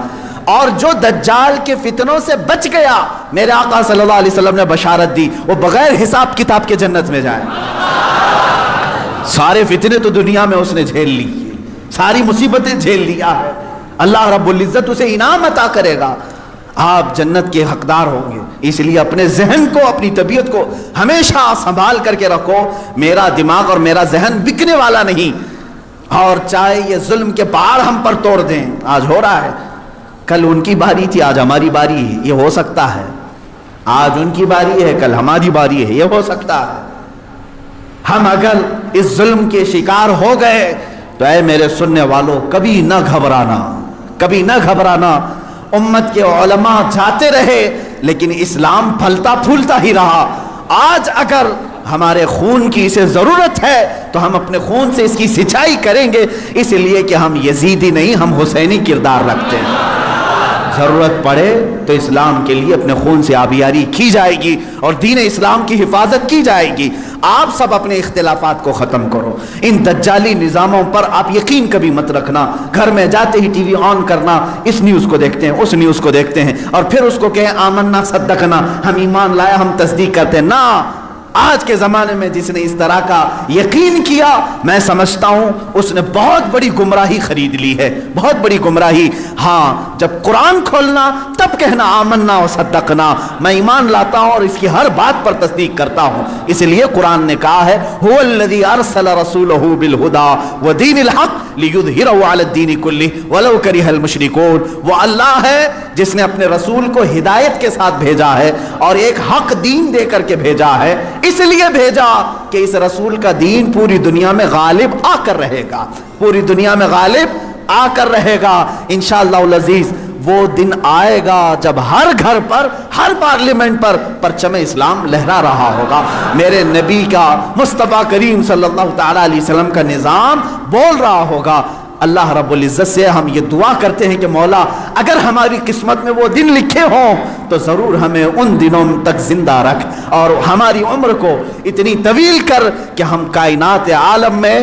اور جو دجال کے فتنوں سے بچ گیا, میرے آقا صلی اللہ علیہ وسلم نے بشارت دی, وہ بغیر حساب کتاب کے جنت میں جائے. سارے فتنے تو دنیا میں اس نے جھیل لی, ساری مصیبتیں جھیل لیا ہے, اللہ رب العزت اسے انعام عطا کرے گا. آپ جنت کے حقدار ہوں گے. اس لیے اپنے ذہن کو, اپنی طبیعت کو ہمیشہ سنبھال کر کے رکھو. میرا دماغ اور میرا ذہن بکنے والا نہیں. اور چاہے یہ ظلم کے پہاڑ ہم پر توڑ دیں, آج ہو رہا ہے, کل ان کی باری تھی, آج ہماری باری ہے, یہ ہو سکتا ہے. آج ان کی باری ہے, کل ہماری باری ہے, یہ ہو سکتا ہے. ہم اگر اس ظلم کے شکار ہو گئے تو اے میرے سننے والوں, کبھی نہ گھبرانا, کبھی نہ گھبرانا. امت کے علماء جاتے رہے لیکن اسلام پھلتا پھولتا ہی رہا. آج اگر ہمارے خون کی اسے ضرورت ہے تو ہم اپنے خون سے اس کی سچائی کریں گے, اس لیے کہ ہم یزیدی نہیں, ہم حسینی کردار رکھتے ہیں. ضرورت پڑے تو اسلام کے لیے اپنے خون سے آبیاری کی جائے گی اور دین اسلام کی حفاظت کی جائے گی. آپ سب اپنے اختلافات کو ختم کرو. ان دجالی نظاموں پر آپ یقین کبھی مت رکھنا. گھر میں جاتے ہی ٹی وی آن کرنا, اس نیوز کو دیکھتے ہیں, اس نیوز کو دیکھتے ہیں, اور پھر اس کو کہیں آمنا صدقنا, ہم ایمان لایا, ہم تصدیق کرتے ہیں. نہ, آج کے زمانے میں جس نے اس طرح کا یقین کیا, میں سمجھتا ہوں اس نے بہت بڑی گمراہی خرید لی ہے, بہت بڑی گمراہی. ہاں, جب قرآن کھولنا تب کہنا آمنا و صدقنا, میں ایمان لاتا ہوں اور اس کی ہر بات پر تصدیق کرتا ہوں. اس لیے قرآن نے کہا ہے, هو الذی ارسل رسولہ بالہدی ودین الحق لیظہرہ علی الدین کلہ ولو کرہ المشرکون. وہ اللہ ہے جس نے اپنے رسول کو ہدایت کے ساتھ بھیجا ہے اور ایک حق دین دے کر کے بھیجا ہے. اس لیے بھیجا کہ اس رسول کا دین پوری دنیا میں غالب آ کر رہے گا, پوری دنیا میں غالب آ کر رہے گا. انشاءاللہ العزیز وہ دن آئے گا جب ہر گھر پر, ہر پارلیمنٹ پر پرچم اسلام لہرا رہا ہوگا. میرے نبی کا, مصطفیٰ کریم صلی اللہ تعالی علیہ وسلم کا نظام بول رہا ہوگا. اللہ رب العزت سے ہم یہ دعا کرتے ہیں کہ مولا اگر ہماری قسمت میں وہ دن لکھے ہوں تو ضرور ہمیں ان دنوں تک زندہ رکھ اور ہماری عمر کو اتنی طویل کر کہ ہم کائنات عالم میں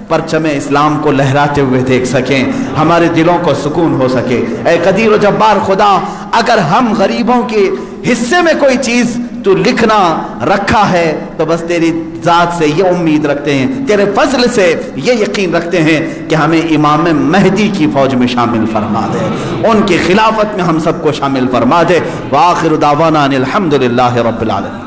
پرچم اسلام کو لہراتے ہوئے دیکھ سکیں, ہمارے دلوں کو سکون ہو سکے. اے قدیر و جبار خدا, اگر ہم غریبوں کے حصے میں کوئی چیز تو لکھنا رکھا ہے تو بس تیری ذات سے یہ امید رکھتے ہیں, تیرے فضل سے یہ یقین رکھتے ہیں کہ ہمیں امام مہدی کی فوج میں شامل فرما دے, ان کی خلافت میں ہم سب کو شامل فرما دے. وآخر دعوانا ان الحمدللہ رب العالمین.